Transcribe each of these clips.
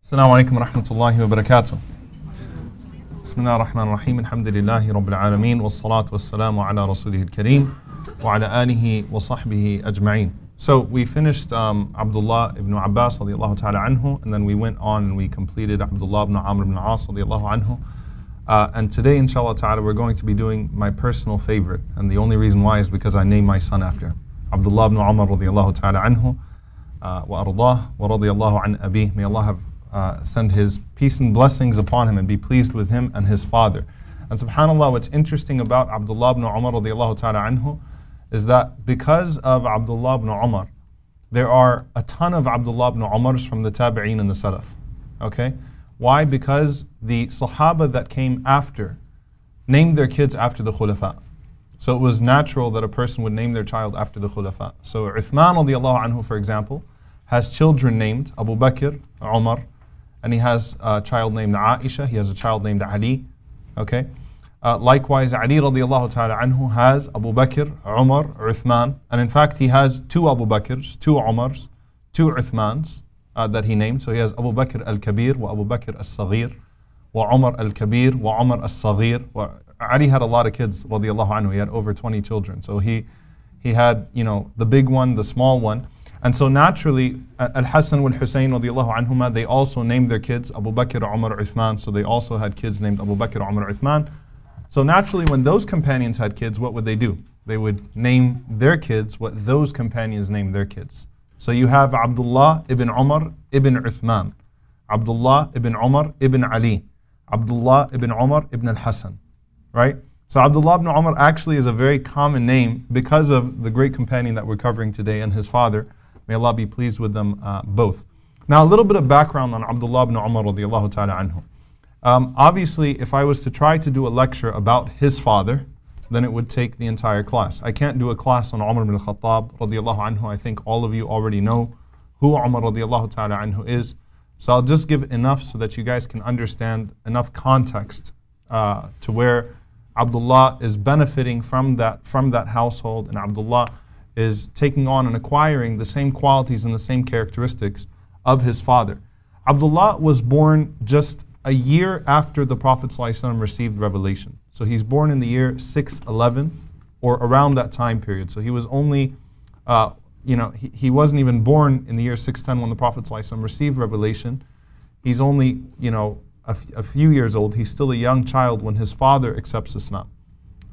Assalamu alaikum wa rahmatullahi wa barakatuh. Bismillah ar-Rahman ar-Rahim. Alhamdulillahi Rabbil Alameen. Wassalatu wassalamu ala Rasulih al-Kareem. Wa ala alihi wa sahbihi ajma'een. So we finished Abdullah ibn Abbas radiallahu ta'ala anhu, and then we went on and we completed Abdullah ibn Amr ibn As radiallahu anhu. And today, inshallah ta'ala, we're going to be doing my personal favorite. And the only reason why is because I named my son after him. Abdullah ibn Umar radiallahu ta'ala anhu. Wa ardah wa radiyallahu an abih. May Allah have send His peace and blessings upon him and be pleased with him and his father. And subhanAllah, what's interesting about Abdullah ibn Umar radiallahu ta'ala anhu is that because of Abdullah ibn Umar, there are a ton of Abdullah ibn Umars from the Tabi'een and the Salaf. Okay? Why? Because the Sahaba that came after named their kids after the Khulafa. So it was natural that a person would name their child after the Khulafa. So Uthman radiallahu anhu, for example, has children named Abu Bakr, Omar, and he has a child named Aisha, he has a child named Ali. Okay? Likewise, Ali radiallahu ta'ala anhu has Abu Bakr, Umar, Uthman, and in fact he has two Abu Bakrs, two Umars, two Uthmans that he named. So he has Abu Bakr al-Kabir wa Abu Bakr al-Saghir wa Umar al-Kabir wa Umar al-Saghir. Ali had a lot of kids radiallahu anhu, he had over 20 children. So he had, the big one, the small one. And so naturally, Al-Hasan wal-Husayn radiallahu anhuma, they also named their kids Abu Bakr, Umar, Uthman. So they also had kids named Abu Bakr, Umar, Uthman. So naturally, when those companions had kids, what would they do? They would name their kids what those companions named their kids. So you have Abdullah ibn Umar ibn Uthman, Abdullah ibn Umar ibn Ali, Abdullah ibn Umar ibn Al-Hasan, right? So Abdullah ibn Umar actually is a very common name because of the great companion that we're covering today and his father. May Allah be pleased with them both. Now a little bit of background on Abdullah ibn Umar radiallahu ta'ala anhu. Obviously, if I was to try to do a lecture about his father, then it would take the entire class. I can't do a class on Omar ibn al-Khattab radiallahu anhu. I think all of you already know who Omar radiallahu ta'ala anhu is. So I'll just give enough so that you guys can understand enough context to where Abdullah is benefiting from that household, and Abdullah is taking on and acquiring the same qualities and the same characteristics of his father. Abdullah was born just a year after the Prophet ﷺ received revelation. So he's born in the year 611 or around that time period. So he was only, he wasn't even born in the year 610 when the Prophet ﷺ received revelation. He's only, a few years old. He's still a young child when his father accepts Islam.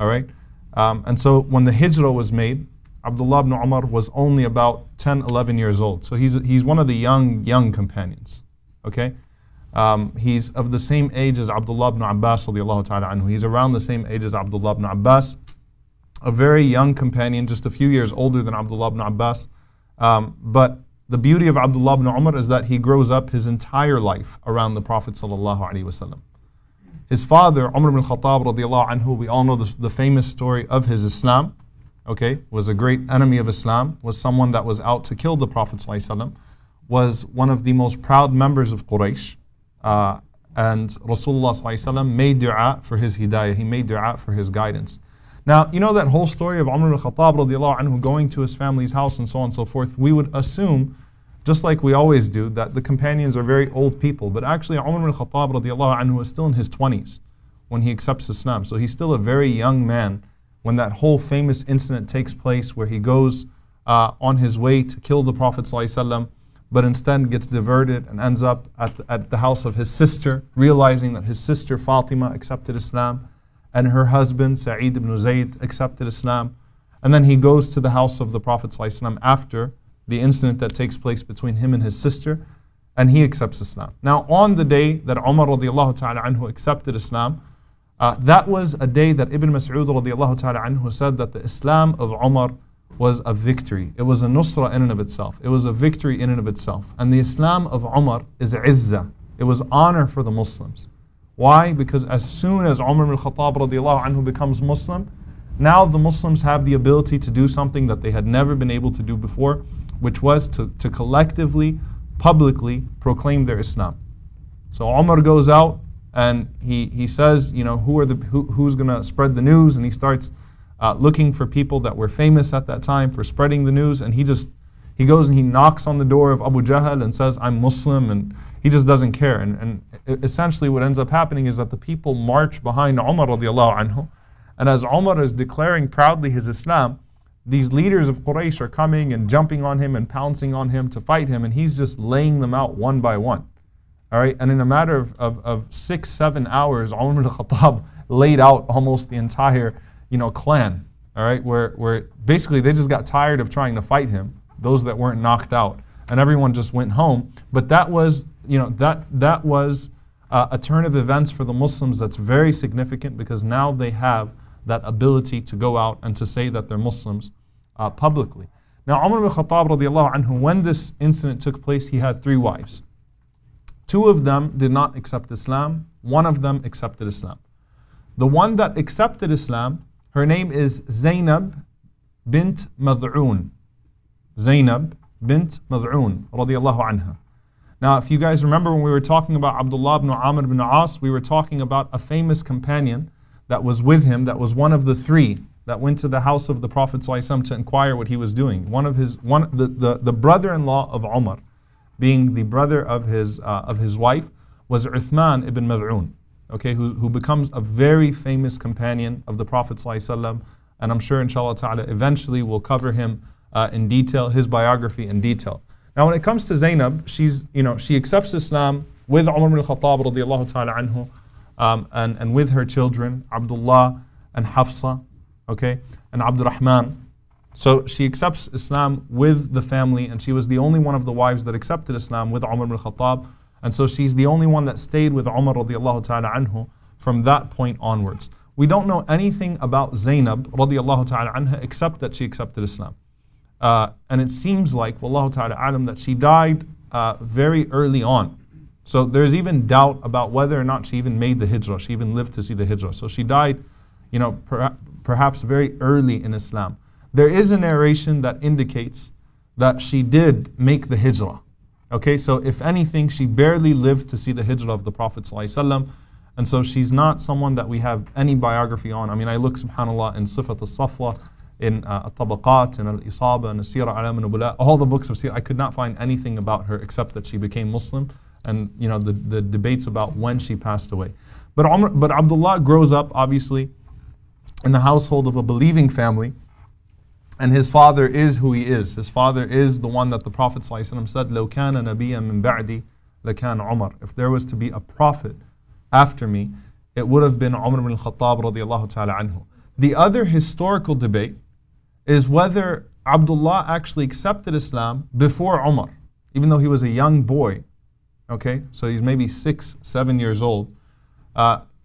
All right? And so when the hijrah was made, Abdullah ibn Umar was only about 10, 11 years old. So he's one of the young companions. Okay? He's of the same age as Abdullah ibn Abbas radiallahu ta'ala anhu. He's around the same age as Abdullah ibn Abbas. A very young companion, just a few years older than Abdullah ibn Abbas. But the beauty of Abdullah ibn Umar is that he grows up his entire life around the Prophet sallallahu alaihi wasallam. His father, Umar ibn Khattab radiallahu anhu, we all know the famous story of his Islam. Okay, was a great enemy of Islam, was someone that was out to kill the Prophet ﷺ, was one of the most proud members of Quraysh, and Rasulullah ﷺ made dua for his hidayah, he made dua for his guidance. Now, you know that whole story of Umar al-Khattab radiallahu anhu going to his family's house and so on and so forth, we would assume, just like we always do, that the companions are very old people, but actually Umar al-Khattab radiallahu anhu is still in his 20s when he accepts Islam, so he's still a very young man when that whole famous incident takes place where he goes on his way to kill the Prophet ﷺ, but instead gets diverted and ends up at the house of his sister, realizing that his sister Fatima accepted Islam and her husband Sa'id ibn Zayd accepted Islam. And then he goes to the house of the Prophet ﷺ after the incident that takes place between him and his sister, and he accepts Islam. Now on the day that Umar radiallahu ta'ala anhu accepted Islam, that was a day that Ibn Mas'ud radiallahu ta'ala anhu said that the Islam of Umar was a victory. It was a nusra in and of itself. It was a victory in and of itself. And the Islam of Umar is izzah. It was honor for the Muslims. Why? Because as soon as Umar ibn Khattab radiallahu anhu becomes Muslim, now the Muslims have the ability to do something that they had never been able to do before, which was to collectively, publicly proclaim their Islam. So Umar goes out, and he says, who's going to spread the news? And he starts looking for people that were famous at that time for spreading the news. And he He goes and he knocks on the door of Abu Jahl and says, I'm Muslim, and he just doesn't care. And essentially what ends up happening is that the people march behind Omar radiallahu anhu. And as Omar is declaring proudly his Islam, these leaders of Quraysh are coming and jumping on him and pouncing on him to fight him, and he's just laying them out one by one. All right, and in a matter of 6-7 hours, Umar ibn Khattab laid out almost the entire, clan. All right, where basically they just got tired of trying to fight him, those that weren't knocked out, and everyone just went home. But that was, that was a turn of events for the Muslims that's very significant, because now they have that ability to go out and to say that they're Muslims publicly. Now, Umar ibn Khattab radiallahu anhu, when this incident took place, he had 3 wives. 2 of them did not accept Islam. 1 of them accepted Islam. The one that accepted Islam, her name is Zainab bint Mad'un. Zainab bint Mad'un radiallahu anha. Now, if you guys remember when we were talking about Abdullah ibn Amr ibn As, we were talking about a famous companion that was with him, that was one of the 3 that went to the house of the Prophet ﷺ to inquire what he was doing. The brother-in-law of Omar, being the brother of his wife, was Uthman ibn Mad'un, okay, who becomes a very famous companion of the Prophet ﷺ, and I'm sure inshallah ta'ala eventually we'll cover him in detail, his biography in detail. Now when it comes to Zainab, she accepts Islam with Umar ibn Khattab radiallahu ta'ala anhu, and with her children, Abdullah and Hafsa, okay, and Abdurrahman. So she accepts Islam with the family, and she was the only one of the wives that accepted Islam with Umar ibn Khattab. And so she's the only one that stayed with Umar radiallahu ta'ala anhu from that point onwards. We don't know anything about Zainab radiallahu ta'ala anha except that she accepted Islam. And it seems like, wallahu ta'ala alam, that she died very early on. So there's even doubt about whether or not she even made the hijrah. She even lived to see the hijrah. So she died, perhaps very early in Islam. There is a narration that indicates that she did make the hijrah. Okay, so if anything, she barely lived to see the hijrah of the Prophet ﷺ. And so she's not someone that we have any biography on. I mean, I look, subhanAllah, in Sifat al-Safwa, in Al-Tabaqat, in Al-Isaba, in Sirah Alam al-Nubala, all the books of Sirah. I could not find anything about her except that she became Muslim, and the debates about when she passed away. But Abdullah grows up, obviously, in the household of a believing family, and his father is who he is. His father is the one that the Prophet ﷺ said, لَوْ كَانَ نَبِيًّا مِنْ بَعْدِي لَكَانَ عُمَرٍ. If there was to be a prophet after me, it would have been Umar ibn Khattab radiallahu ta'ala anhu. The other historical debate is whether Abdullah actually accepted Islam before Umar, even though he was a young boy. Okay, so he's maybe 6-7 years old.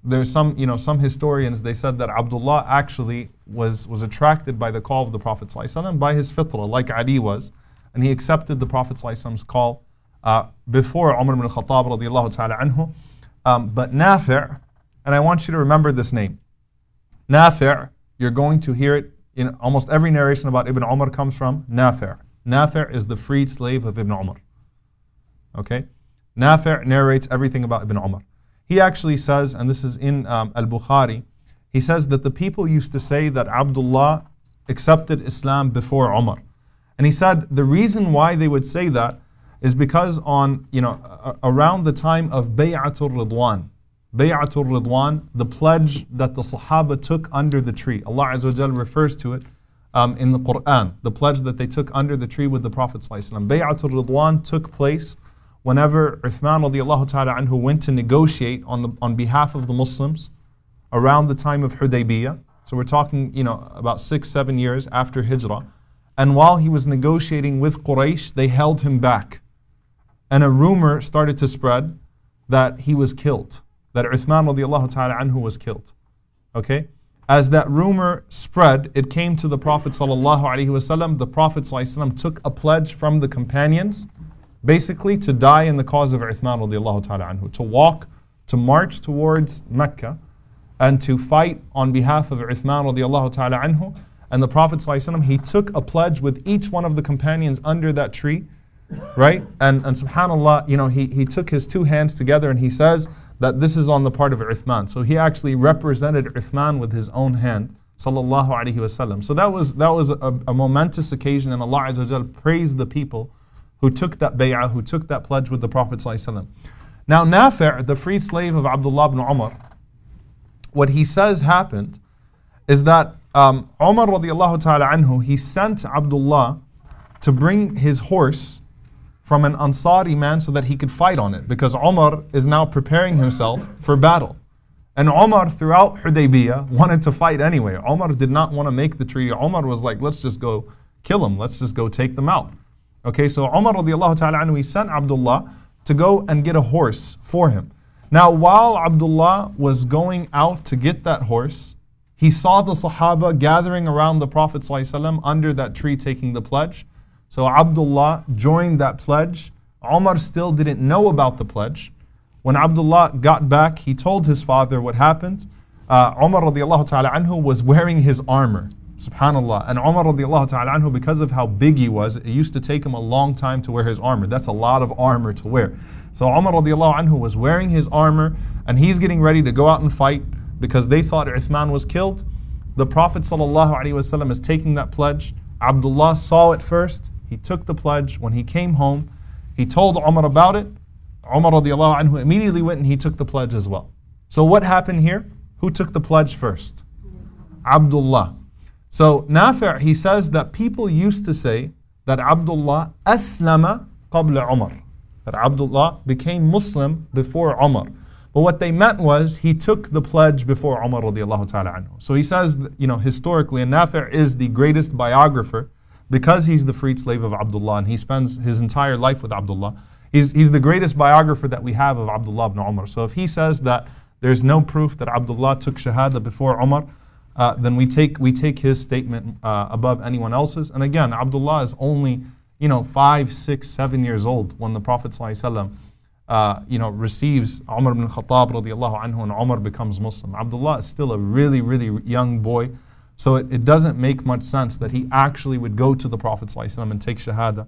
There's some historians, they said that Abdullah actually was attracted by the call of the Prophet ﷺ, by his fitrah, like Ali was, and he accepted the Prophet ﷺ's call before Umar ibn Khattab radiallahu ta'ala anhu. But Nafi', and I want you to remember this name. Nafi', you're going to hear it in almost every narration about Ibn Umar comes from Nafi'. Nafi' is the freed slave of Ibn Umar. Okay? Nafi' narrates everything about Ibn Umar. He actually says, and this is in Al-Bukhari, he says that the people used to say that Abdullah accepted Islam before Umar. And he said the reason why they would say that is because around the time of Bay'atul Ridwan, Bay'atul Ridwan, the pledge that the Sahaba took under the tree. Allah Azza wa Jal refers to it in the Quran, the pledge that they took under the tree with the Prophet ﷺ. Bay'atul Ridwan took place whenever Uthman radiallahu ta'ala anhu went to negotiate on behalf of the Muslims around the time of Hudaybiyah. So we're talking, about 6-7 years after Hijrah. And while he was negotiating with Quraysh, they held him back. And a rumor started to spread that he was killed, that Uthman radiallahu ta'ala anhu was killed. Okay? As that rumor spread, it came to the Prophet sallallahu alaihi wasallam. The Prophet sallallahu alaihi wasallam took a pledge from the companions, basically to die in the cause of Uthman radiallahu ta'ala anhu, to march towards Mecca and to fight on behalf of Uthman radiallahu ta'ala anhu. And the Prophet ﷺ, he took a pledge with each one of the companions under that tree, right? And subhanAllah, he took his 2 hands together and he says that this is on the part of Uthman. So he actually represented Uthman with his own hand, sallallahu alaihi wasallam. So that was a momentous occasion, and Allah Azza wa Jal praised the people who took that bay'ah, who took that pledge with the Prophet sallallahu alaihi wasallam. Now Nafi', the freed slave of Abdullah ibn Umar, what he says happened is that Omar radiallahu ta'ala anhu, he sent Abdullah to bring his horse from an Ansari man so that he could fight on it, because Omar is now preparing himself for battle. And Omar throughout Hudaybiyah wanted to fight anyway. Omar did not want to make the treaty. Omar was like, let's just go kill them. Let's just go take them out. Okay, so Omar radiallahu ta'ala anhu, he sent Abdullah to go and get a horse for him. Now while Abdullah was going out to get that horse, he saw the Sahaba gathering around the Prophet ﷺ under that tree taking the pledge. So Abdullah joined that pledge. Omar still didn't know about the pledge. When Abdullah got back, he told his father what happened. Omar radiallahu ta'ala anhu was wearing his armor. Subhanallah. And Omar radiallahu ta'ala anhu, because of how big he was, it used to take him a long time to wear his armor. That's a lot of armor to wear. So Omar radiallahu anhu was wearing his armor, and he's getting ready to go out and fight because they thought Uthman was killed. The Prophet sallallahu alaihi wasallam is taking that pledge. Abdullah saw it first. He took the pledge. When he came home, he told Omar about it. Omar radiallahu anhu immediately went and he took the pledge as well. So what happened here? Who took the pledge first? Abdullah. So Nafi', he says that people used to say that Abdullah aslama qabla Umar, that Abdullah became Muslim before Umar. But what they meant was he took the pledge before Umar radiallahu ta'ala anhu. So he says, historically, and Nafi' is the greatest biographer because he's the freed slave of Abdullah and he spends his entire life with Abdullah. He's the greatest biographer that we have of Abdullah ibn Umar. So if he says that there's no proof that Abdullah took shahada before Umar, then we take his statement above anyone else's. And again, Abdullah is only 5, 6, 7 years old when the Prophet ﷺ receives Umar ibn Khattab radiallahu anhu, and Umar becomes Muslim. Abdullah is still a really, really young boy. So it doesn't make much sense that he actually would go to the Prophet ﷺ and take shahada